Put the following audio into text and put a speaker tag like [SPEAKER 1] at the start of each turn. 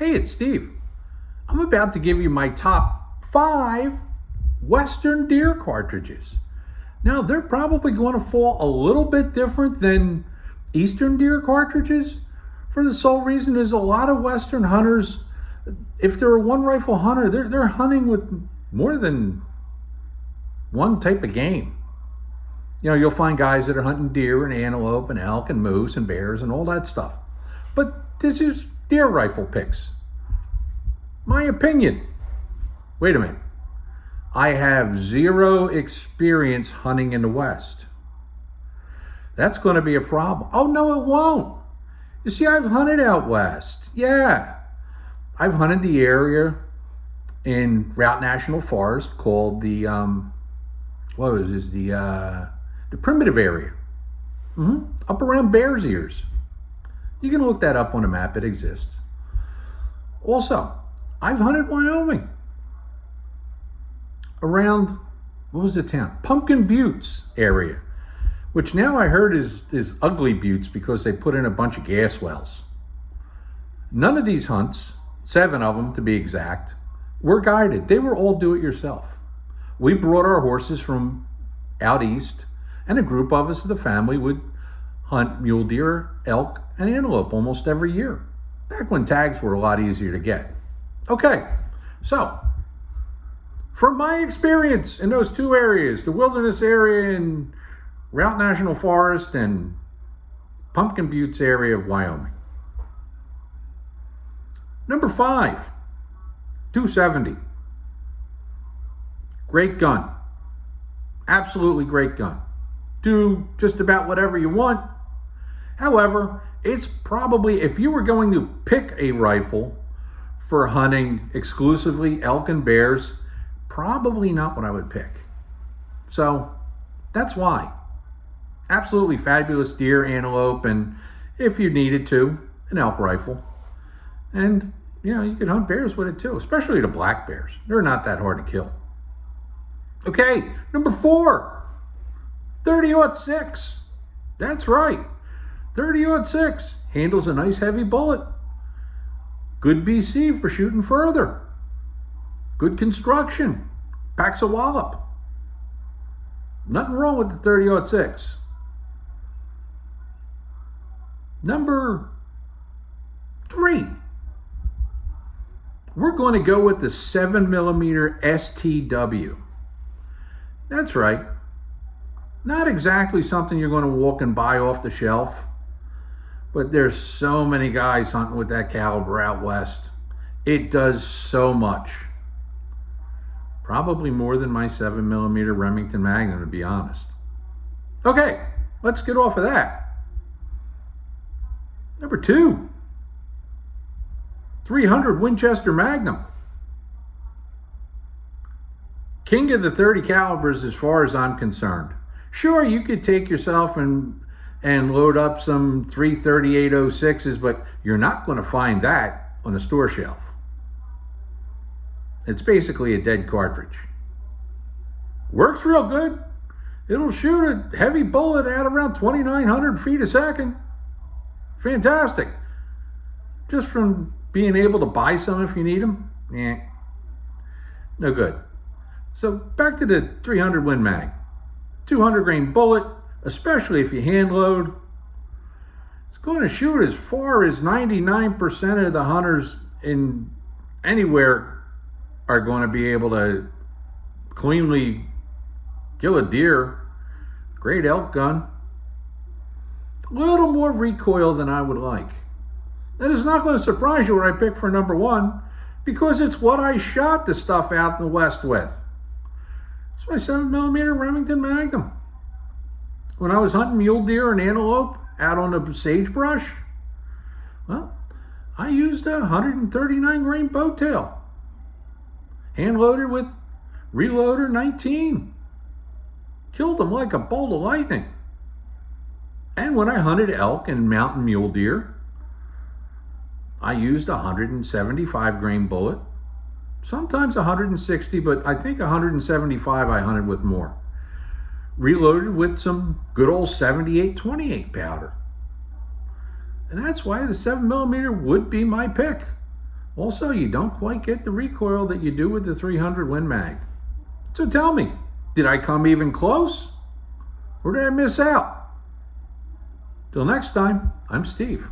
[SPEAKER 1] Hey, it's Steve. I'm about to give you my top 5 Western deer cartridges. Now, they're probably going to fall a little bit different than Eastern deer cartridges for the sole reason is a lot of Western hunters, if they're a one rifle hunter, they're hunting with more than one type of game. You know, you'll find guys that are hunting deer and antelope and elk and moose and bears and all that stuff. But this is deer rifle picks. My opinion. Wait a minute. I have 0 experience hunting in the West. That's going to be a problem. Oh, no, it won't. You see, I've hunted out West. Yeah. I've hunted the area in Route National Forest called the, the primitive area. Up around Bears Ears. You can look that up on a map. It exists. Also, I've hunted Wyoming. Around, what was the town? Pumpkin Buttes area, which now I heard is Ugly Buttes because they put in a bunch of gas wells. None of these hunts, 7 of them to be exact, were guided. They were all do-it-yourself. We brought our horses from out east, and a group of us of the family would hunt mule deer, elk, and antelope almost every year, back when tags were a lot easier to get. Okay, so from my experience in those 2 areas, the wilderness area in Route National Forest and Pumpkin Buttes area of Wyoming. Number 5, 270. Great gun. Absolutely great gun. Do just about whatever you want. However, it's probably, if you were going to pick a rifle for hunting exclusively elk and bears, probably not what I would pick. So that's why. Absolutely fabulous deer, antelope, and if you needed to, an elk rifle. And, you know, you could hunt bears with it too, especially the black bears. They're not that hard to kill. Okay, number 4, 30-06. That's right, 30-06. Handles a nice heavy bullet. Good BC for shooting further. Good construction. Packs a wallop. Nothing wrong with the 30-06. Number 3. We're going to go with the 7mm STW. That's right. Not exactly something you're going to walk and buy off the shelf, but there's so many guys hunting with that caliber out west. It does so much. Probably more than my 7mm Remington Magnum, to be honest. Okay, let's get off of that. Number 2, 300 Winchester Magnum. King of the 30 calibers as far as I'm concerned. Sure, you could take yourself and load up some 338-06s, but you're not going to find that on a store shelf. It's basically a dead cartridge. Works real good. It'll shoot a heavy bullet at around 2,900 feet a second. Fantastic. Just from being able to buy some if you need them, no good. So back to the 300 Win Mag. 200 grain bullet, especially if you hand load. It's going to shoot as far as 99% of the hunters in anywhere are going to be able to cleanly kill a deer. Great elk gun. A little more recoil than I would like. That is not going to surprise you what I picked for number 1, because it's what I shot the stuff out in the West with. It's my 7mm Remington Magnum. When I was hunting mule deer and antelope out on the sagebrush, well, I used a 139 grain bow tail. Hand loaded with reloader 19. Killed them like a bolt of lightning. And when I hunted elk and mountain mule deer, I used a 175 grain bullet. Sometimes 160, but I think 175 I hunted with more. Reloaded with some good old 78-28 powder. And that's why the 7mm would be my pick. Also, you don't quite get the recoil that you do with the 300 Win Mag. So tell me, did I come even close? Or did I miss out? Till next time, I'm Steve.